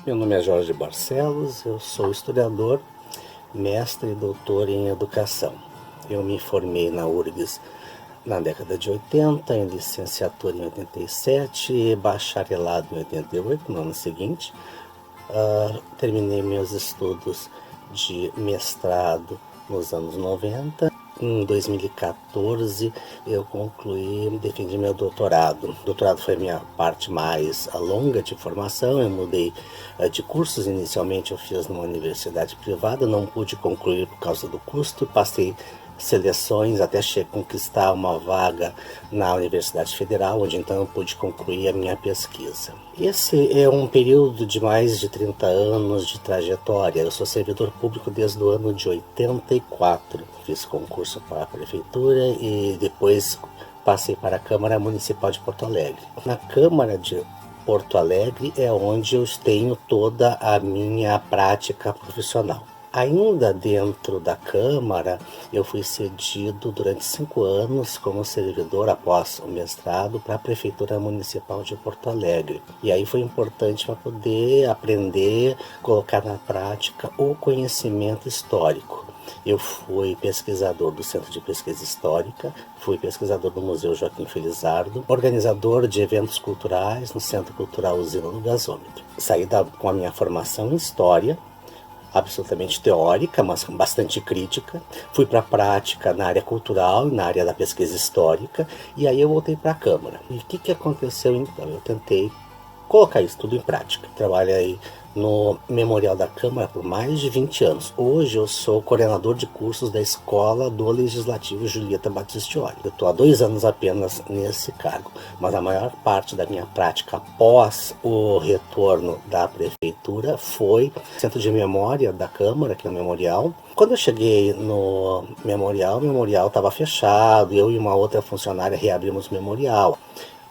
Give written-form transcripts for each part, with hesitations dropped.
Meu nome é Jorge Barcelos, eu sou historiador, mestre e doutor em educação. Eu me formei na URGS na década de 80, em licenciatura em 87 e bacharelado em 88, no ano seguinte. Terminei meus estudos de mestrado nos anos 90. Em 2014 eu concluí, defendi meu doutorado. O doutorado foi a minha parte mais longa de formação. Eu mudei de cursos. Inicialmente eu fiz numa universidade privada, não pude concluir por causa do custo. Passei seleções até conquistar uma vaga na Universidade Federal, onde então eu pude concluir a minha pesquisa. Esse é um período de mais de 30 anos de trajetória. Eu sou servidor público desde o ano de 84. Fiz concurso para a prefeitura e depois passei para a Câmara Municipal de Porto Alegre. Na Câmara de Porto Alegre é onde eu tenho toda a minha prática profissional. Ainda dentro da Câmara, eu fui cedido durante 5 anos como servidor após o mestrado para a Prefeitura Municipal de Porto Alegre. E aí foi importante para poder aprender, colocar na prática o conhecimento histórico. Eu fui pesquisador do Centro de Pesquisa Histórica, fui pesquisador do Museu Joaquim Felizardo, organizador de eventos culturais no Centro Cultural Usina do Gasômetro. Saí com a minha formação em História, absolutamente teórica, mas bastante crítica. Fui para a prática na área cultural, na área da pesquisa histórica, e aí eu voltei para a Câmara. E o que aconteceu então? Eu tentei colocar isso tudo em prática. Trabalhei no Memorial da Câmara por mais de 20 anos. Hoje eu sou coordenador de cursos da Escola do Legislativo Julieta Battistioli. Eu estou há 2 anos apenas nesse cargo, mas a maior parte da minha prática após o retorno da prefeitura foi no Centro de Memória da Câmara, que é o Memorial. Quando eu cheguei no Memorial, o Memorial estava fechado, eu e uma outra funcionária reabrimos o Memorial.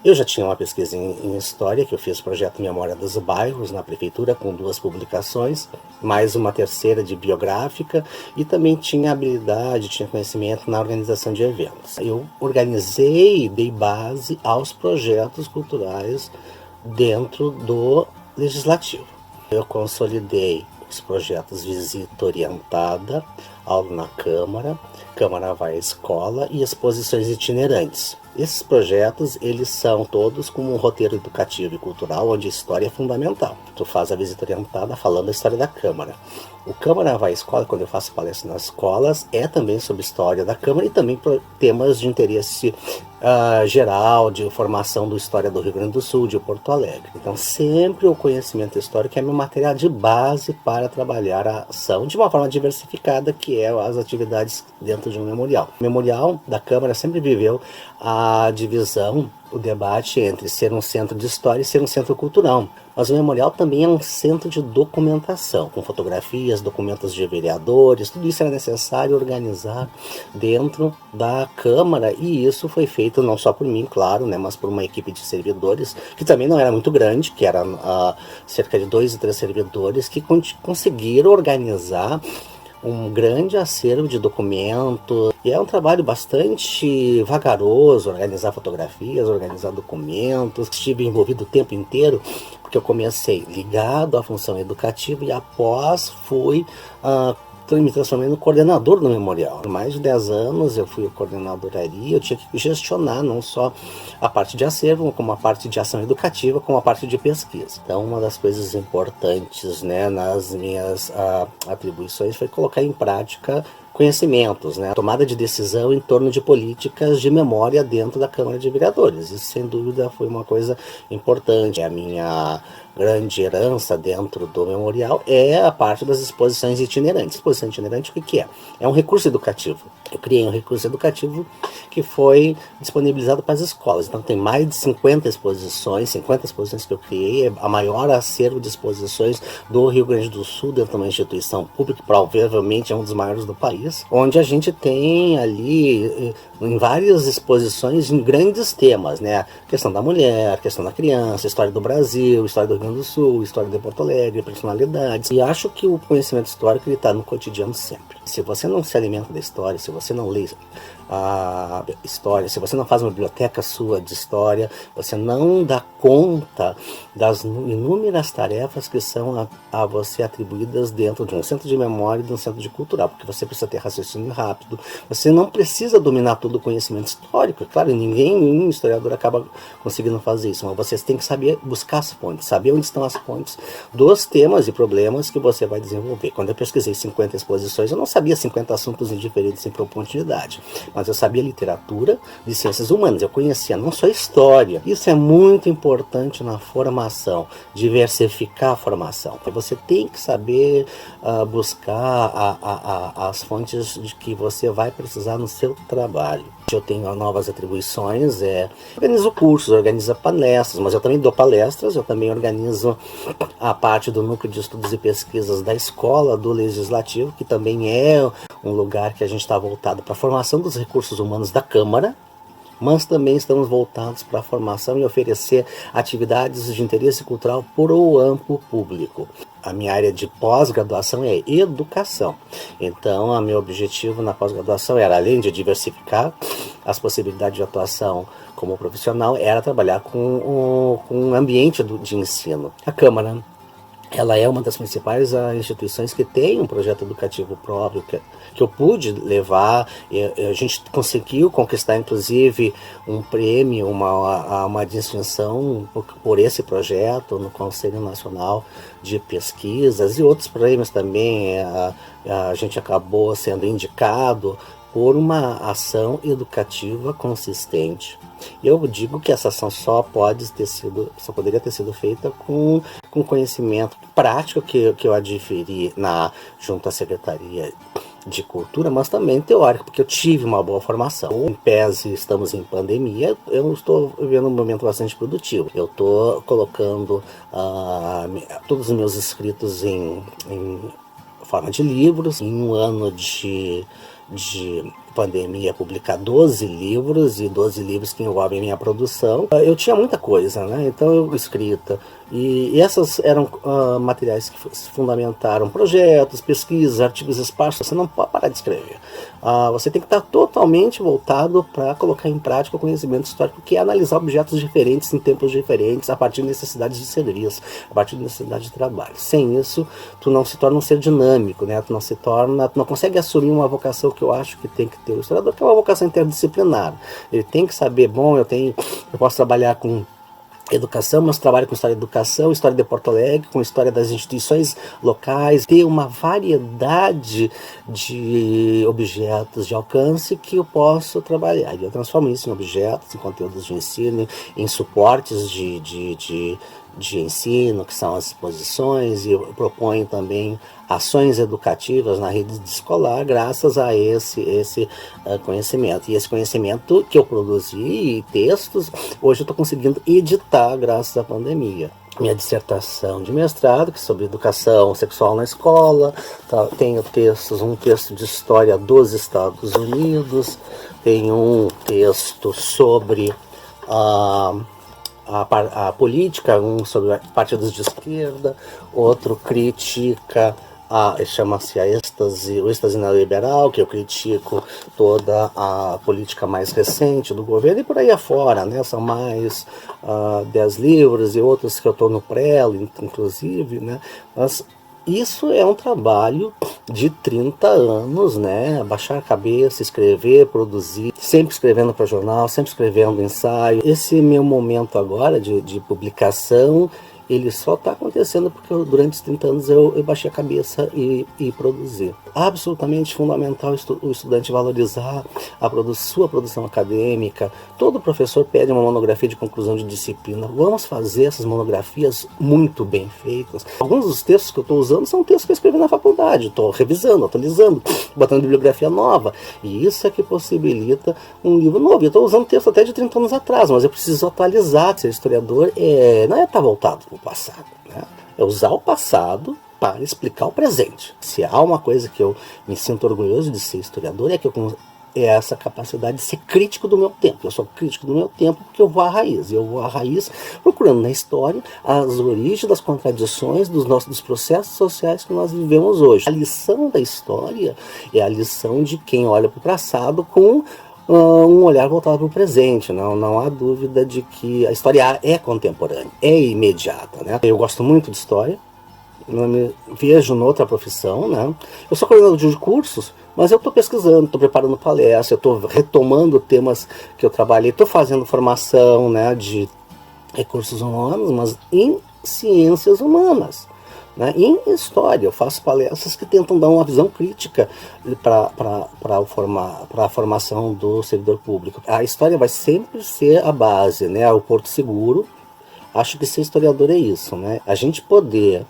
Eu já tinha uma pesquisa em História, que eu fiz o projeto Memória dos Bairros na Prefeitura, com 2 publicações, mais uma terceira de biográfica, e também tinha habilidade, tinha conhecimento na organização de eventos. Eu organizei e dei base aos projetos culturais dentro do Legislativo. Eu consolidei os projetos Visita Orientada, Aula na Câmara, Câmara vai à Escola e exposições itinerantes. Esses projetos, eles são todos com um roteiro educativo e cultural, onde a história é fundamental. Tu faz a visita orientada falando da história da Câmara. O Câmara vai à Escola, quando eu faço palestra nas escolas, é também sobre história da Câmara e também temas de interesse geral, de formação da história do Rio Grande do Sul, de Porto Alegre. Então, sempre o conhecimento histórico é meu material de base para trabalhar a ação de uma forma diversificada, que é as atividades dentro de um memorial. O memorial da Câmara sempre viveu a divisão, o debate entre ser um centro de história e ser um centro cultural. Mas o memorial também é um centro de documentação, com fotografias, documentos de vereadores, tudo isso era necessário organizar dentro da Câmara, e isso foi feito não só por mim, claro, né, mas por uma equipe de servidores, que também não era muito grande, que era cerca de 2 e 3 servidores, que conseguiram organizar um grande acervo de documentos, e é um trabalho bastante vagaroso, organizar fotografias, organizar documentos. Estive envolvido o tempo inteiro, porque eu comecei ligado à função educativa e após fui me transformei no coordenador do memorial. Por mais de 10 anos eu fui o coordenador ali, eu tinha que gestionar não só a parte de acervo, como a parte de ação educativa, como a parte de pesquisa. Então, uma das coisas importantes, né, nas minhas atribuições foi colocar em prática conhecimentos, né? Tomada de decisão em torno de políticas de memória dentro da Câmara de Vereadores. Isso, sem dúvida, foi uma coisa importante. A minha grande herança dentro do memorial é a parte das exposições itinerantes. Exposição itinerante, o que é? É um recurso educativo. Eu criei um recurso educativo que foi disponibilizado para as escolas. Então tem mais de 50 exposições que eu criei, é a maior acervo de exposições do Rio Grande do Sul dentro de uma instituição pública, provavelmente é um dos maiores do país, onde a gente tem ali em várias exposições em grandes temas, né? Questão da mulher, questão da criança, história do Brasil, história do Rio Grande do Sul, história de Porto Alegre, personalidades. E acho que o conhecimento histórico está no cotidiano sempre. Se você não se alimenta da história, se você não lê a história, se você não faz uma biblioteca sua de história, você não dá conta conta das inúmeras tarefas que são a você atribuídas dentro de um centro de memória e de um centro de cultural, porque você precisa ter raciocínio rápido, você não precisa dominar todo o conhecimento histórico, é claro, nenhum historiador acaba conseguindo fazer isso, mas você tem que saber buscar as fontes, saber onde estão as fontes dos temas e problemas que você vai desenvolver. Quando eu pesquisei 50 exposições, eu não sabia 50 assuntos indiferentes em profundidade, mas eu sabia literatura de ciências humanas, eu conhecia não só história. Isso é muito importante na formação, diversificar a formação. Você tem que saber buscar as fontes de que você vai precisar no seu trabalho. Eu tenho novas atribuições, organizo cursos, organizo palestras, mas eu também dou palestras, eu também organizo a parte do Núcleo de Estudos e Pesquisas da Escola do Legislativo, que também é um lugar que a gente está voltado para a formação dos recursos humanos da Câmara, mas também estamos voltados para a formação e oferecer atividades de interesse cultural para o amplo público. A minha área de pós-graduação é educação. Então, o meu objetivo na pós-graduação era, além de diversificar as possibilidades de atuação como profissional, era trabalhar com um ambiente de ensino. A Câmara, ela é uma das principais instituições que tem um projeto educativo próprio, que eu pude levar. A gente conseguiu conquistar, inclusive, um prêmio, uma distinção por esse projeto no Conselho Nacional de Pesquisas e outros prêmios também. A gente acabou sendo indicado por uma ação educativa consistente. Eu digo que essa ação só poderia ter sido feita com conhecimento prático que eu adquiri junto à Secretaria de Cultura, mas também teórico, porque eu tive uma boa formação. Em PES, estamos em pandemia, eu estou vivendo um momento bastante produtivo. Eu estou colocando todos os meus escritos em forma de livros. Em um ano de pandemia, publicar 12 livros, e 12 livros que envolvem minha produção. Eu tinha muita coisa, né? Então, escrita. E essas eram materiais que fundamentaram projetos, pesquisas, artigos esparsos. Você não pode parar de escrever. Você tem que estar totalmente voltado para colocar em prática o conhecimento histórico, que é analisar objetos diferentes em tempos diferentes, a partir de necessidades de serviço, a partir de necessidade de trabalho. Sem isso, tu não se torna um ser dinâmico, né? Tu não consegue assumir uma vocação que eu acho que tem que ter o historiador, que é uma vocação interdisciplinar. Ele tem que saber, eu posso trabalhar com educação, mas trabalho com história de educação, história de Porto Alegre, com história das instituições locais, ter uma variedade de objetos de alcance que eu posso trabalhar. E eu transformo isso em objetos, em conteúdos de ensino, em suportes de ensino, que são as exposições, e eu proponho também ações educativas na rede escolar graças a esse conhecimento. E esse conhecimento que eu produzi, textos, hoje eu estou conseguindo editar graças à pandemia. Minha dissertação de mestrado, que é sobre educação sexual na escola, tenho um texto de história dos Estados Unidos, tenho um texto sobre a política, um sobre partidos de esquerda, outro critica chama-se o êxtase neoliberal, que eu critico toda a política mais recente do governo, e por aí afora, né? São mais 10 livros e outros que eu estou no prelo, inclusive, né? Mas isso é um trabalho de 30 anos, né? Baixar a cabeça, escrever, produzir, sempre escrevendo para jornal, sempre escrevendo ensaio. Esse meu momento agora de publicação, ele só está acontecendo porque durante os 30 anos eu baixei a cabeça e produzi. Absolutamente fundamental o estudante valorizar sua produção acadêmica. Todo professor pede uma monografia de conclusão de disciplina. Vamos fazer essas monografias muito bem feitas. Alguns dos textos que eu estou usando são textos que eu escrevi na faculdade. Estou revisando, atualizando, botando bibliografia nova. E isso é que possibilita um livro novo. Eu estou usando texto até de 30 anos atrás, mas eu preciso atualizar. Ser historiador não é estar voltado para o passado, né? É usar o passado para explicar o presente. Se há uma coisa que eu me sinto orgulhoso de ser historiador, é essa capacidade de ser crítico do meu tempo. Eu sou crítico do meu tempo porque eu vou à raiz. Eu vou à raiz procurando na história as origens das contradições dos processos sociais que nós vivemos hoje. A lição da história é a lição de quem olha para o passado com um olhar voltado para o presente. Não há dúvida de que a história é contemporânea, é imediata, né? Eu gosto muito de história, não me vejo noutra profissão, né? Eu sou coordenador de cursos, mas eu estou pesquisando, estou preparando palestra, eu estou retomando temas que eu trabalhei, estou fazendo formação, né, de recursos humanos, mas em ciências humanas, né? Em história, eu faço palestras que tentam dar uma visão crítica para a formação do servidor público. A história vai sempre ser a base, né? O porto seguro. Acho que ser historiador é isso, né? A gente poder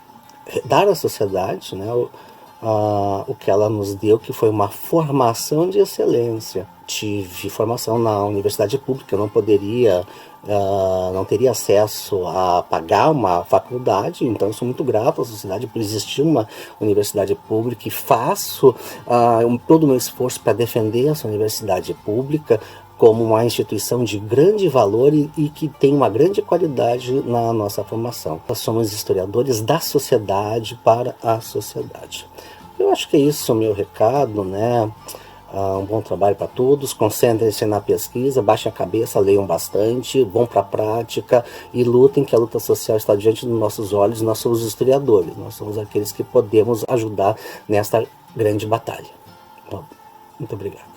dar à sociedade, né, o que ela nos deu, que foi uma formação de excelência. Tive formação na universidade pública, eu não poderia, não teria acesso a pagar uma faculdade, então eu sou muito grato à sociedade por existir uma universidade pública e faço todo o meu esforço para defender essa universidade pública como uma instituição de grande valor e que tem uma grande qualidade na nossa formação. Nós somos historiadores da sociedade para a sociedade. Eu acho que é isso o meu recado, né? Um bom trabalho para todos, concentrem-se na pesquisa, baixem a cabeça, leiam bastante, vão para a prática e lutem, que a luta social está diante dos nossos olhos. Nós somos os historiadores, nós somos aqueles que podemos ajudar nesta grande batalha. Bom, muito obrigado.